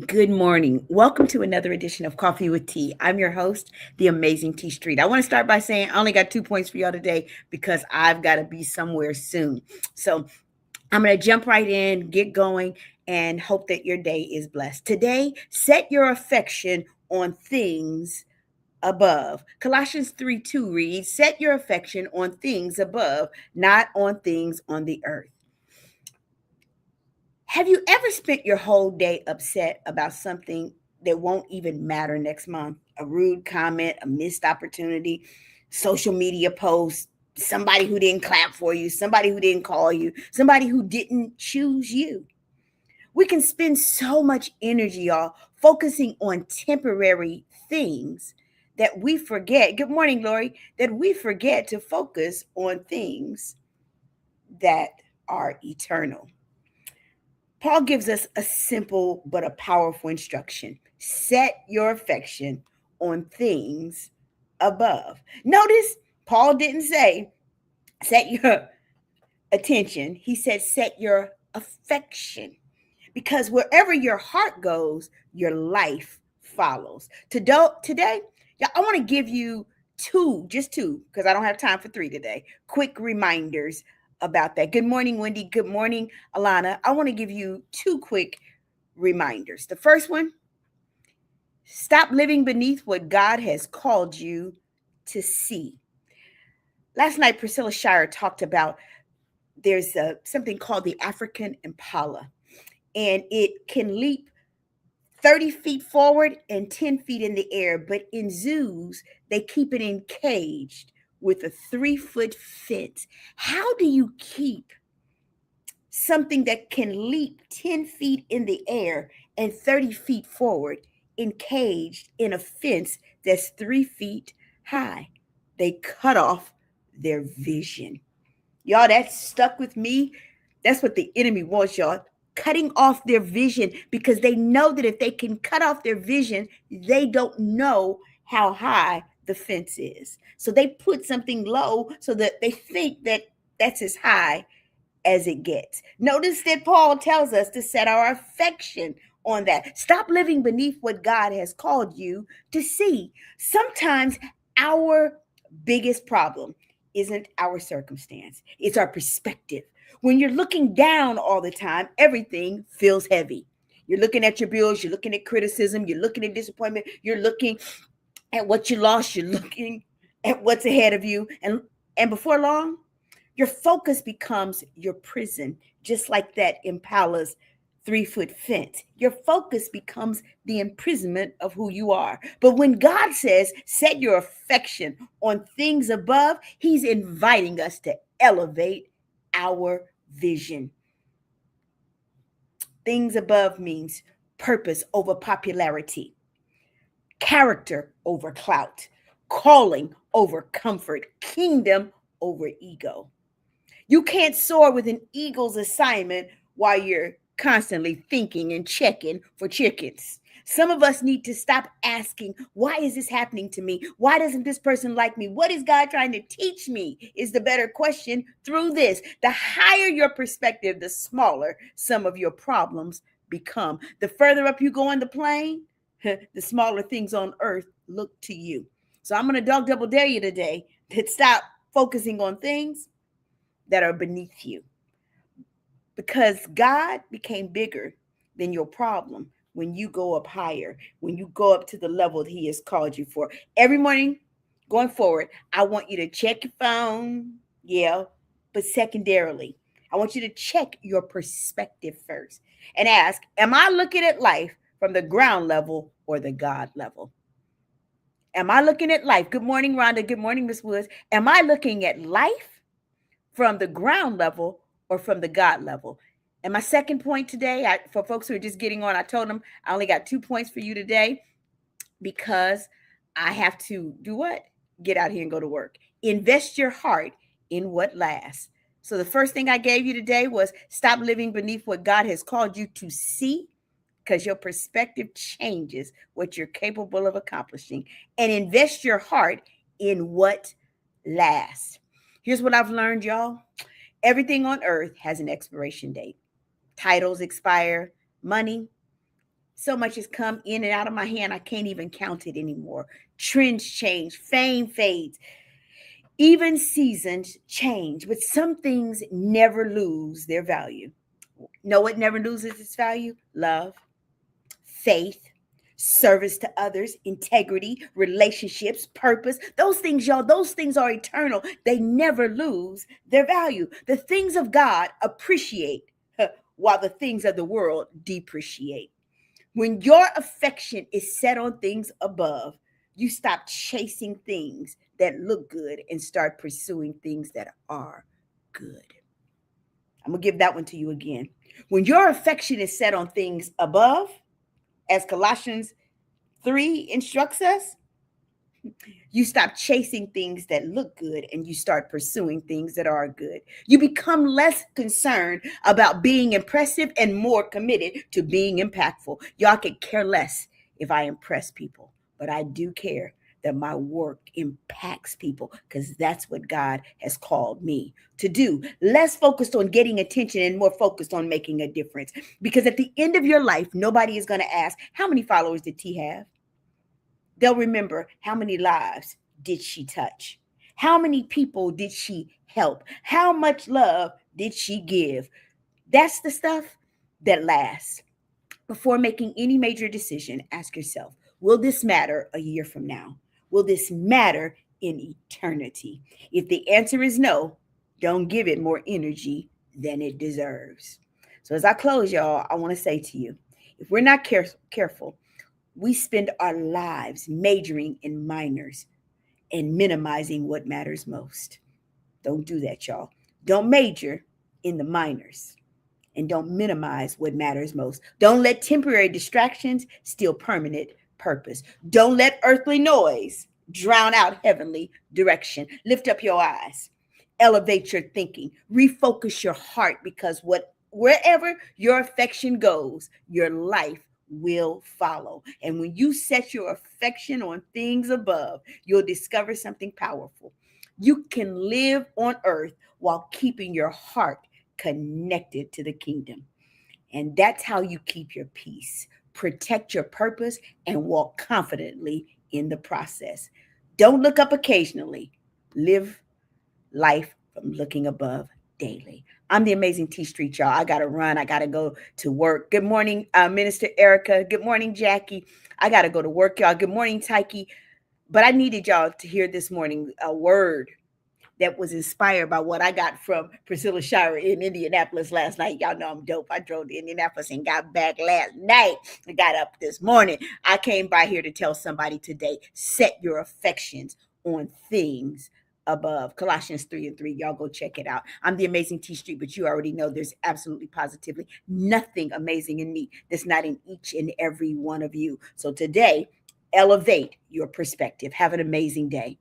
Good morning. Welcome to another edition of Coffee with Tea. I'm your host, the amazing T Street. I want to start by saying I only got 2 points for y'all today because I've got to be somewhere soon. So I'm going to jump right in, get going, and hope that your day is blessed. Today, set your affection on things above. Colossians 3:2 reads, set your affection on things above, not on things on the earth. Have you ever spent your whole day upset about something that won't even matter next month? A rude comment, a missed opportunity, social media post, somebody who didn't clap for you, somebody who didn't call you, somebody who didn't choose you. We can spend so much energy, y'all, focusing on temporary things that we forget. Good morning, Lori. That we forget to focus on things that are eternal. Paul gives us a simple but a powerful instruction. Set your affection on things above. Notice Paul didn't say set your attention. He said set your affection. Because wherever your heart goes, your life follows. Today, yeah, I want to give you just two, because I don't have time for three today. Quick reminders about that. Good morning, Wendy. Good morning, Alana. I want to give you two quick reminders. The first one, stop living beneath what God has called you to see. Last night, Priscilla Shire talked about something called the African impala, and it can leap 30 feet forward and 10 feet in the air. But in zoos, they keep it encaged with a 3-foot fence. How do you keep something that can leap 10 feet in the air and 30 feet forward encaged in a fence that's 3 feet high? They cut off their vision. Y'all, that stuck with me. That's what the enemy wants, y'all. Cutting off their vision, because they know that if they can cut off their vision, they don't know how high the fence is. So they put something low so that they think that that's as high as it gets. Notice that Paul tells us to set our affection on that. Stop living beneath what God has called you to see. Sometimes our biggest problem isn't our circumstance, it's our perspective. When you're looking down all the time, everything feels heavy. You're looking at your bills, you're looking at criticism, you're looking at disappointment, you're looking at what you lost, you're looking at what's ahead of you. And before long, your focus becomes your prison, just like that impala's 3-foot fence. Your focus becomes the imprisonment of who you are. But when God says, set your affection on things above, He's inviting us to elevate our vision. Things above means purpose over popularity, character over clout, calling over comfort, kingdom over ego. You can't soar with an eagle's assignment while you're constantly thinking and checking for chickens. Some of us need to stop asking, why is this happening to me? Why doesn't this person like me? What is God trying to teach me? Is the better question through this. The higher your perspective, the smaller some of your problems become. The further up you go on the plane, the smaller things on earth look to you. So I'm going to dog double dare you today to stop focusing on things that are beneath you, because God became bigger than your problem when you go up higher, when you go up to the level that He has called you for. Every morning going forward, I want you to check your phone, yeah, but secondarily, I want you to check your perspective first and ask, am I looking at life from the ground level or the God level? Am I looking at life? Good morning, Rhonda. Good morning, Miss Woods. Am I looking at life from the ground level or from the God level? And my second point today, for folks who are just getting on, I told them I only got 2 points for you today because I have to do what? Get out here and go to work. Invest your heart in what lasts. So the first thing I gave you today was stop living beneath what God has called you to see, because your perspective changes what you're capable of accomplishing, and invest your heart in what lasts. Here's what I've learned, y'all. Everything on earth has an expiration date. Titles expire, money, So much has come in and out of my hand, I can't even count it anymore. Trends change, fame fades, even seasons change, but some things never lose their value. Know what never loses its value? Love, faith, service to others, integrity, relationships, purpose. Those things, y'all, those things are eternal. They never lose their value. The things of God appreciate while the things of the world depreciate. When your affection is set on things above, you stop chasing things that look good and start pursuing things that are good. I'm going to give that one to you again. When your affection is set on things above, as Colossians 3 instructs us, you stop chasing things that look good and you start pursuing things that are good. You become less concerned about being impressive and more committed to being impactful. Y'all could care less if I impress people, but I do care that my work impacts people because that's what God has called me to do. Less focused on getting attention and more focused on making a difference. Because at the end of your life, nobody is going to ask, how many followers did T have? They'll remember, how many lives did she touch? How many people did she help? How much love did she give? That's the stuff that lasts. Before making any major decision, ask yourself, will this matter a year from now? Will this matter in eternity? If the answer is no, don't give it more energy than it deserves. So as I close, y'all, I want to say to you, if we're not careful, we spend our lives majoring in minors and minimizing what matters most. Don't do that, y'all. Don't major in the minors and don't minimize what matters most. Don't let temporary distractions steal permanent purpose. Don't let earthly noise drown out heavenly direction. Lift up your eyes. Elevate your thinking. Refocus your heart because wherever your affection goes, your life will follow. And when you set your affection on things above, you'll discover something powerful. You can live on earth while keeping your heart connected to the kingdom. And that's how you keep your peace, protect your purpose, and walk confidently in the process. Don't look up occasionally. Live life from looking above daily. I'm the amazing T Street, y'all. I got to run. I got to go to work. Good morning, Minister Erica. Good morning, Jackie. I got to go to work, y'all. Good morning, Tyke. But I needed y'all to hear this morning a word that was inspired by what I got from Priscilla Shire in Indianapolis last night. Y'all know I'm dope. I drove to Indianapolis and got back last night. I got up this morning. I came by here to tell somebody today, set your affections on things above. Colossians 3:3. Y'all go check it out. I'm the amazing T Street, but you already know there's absolutely positively nothing amazing in me that's not in each and every one of you. So today, elevate your perspective. Have an amazing day.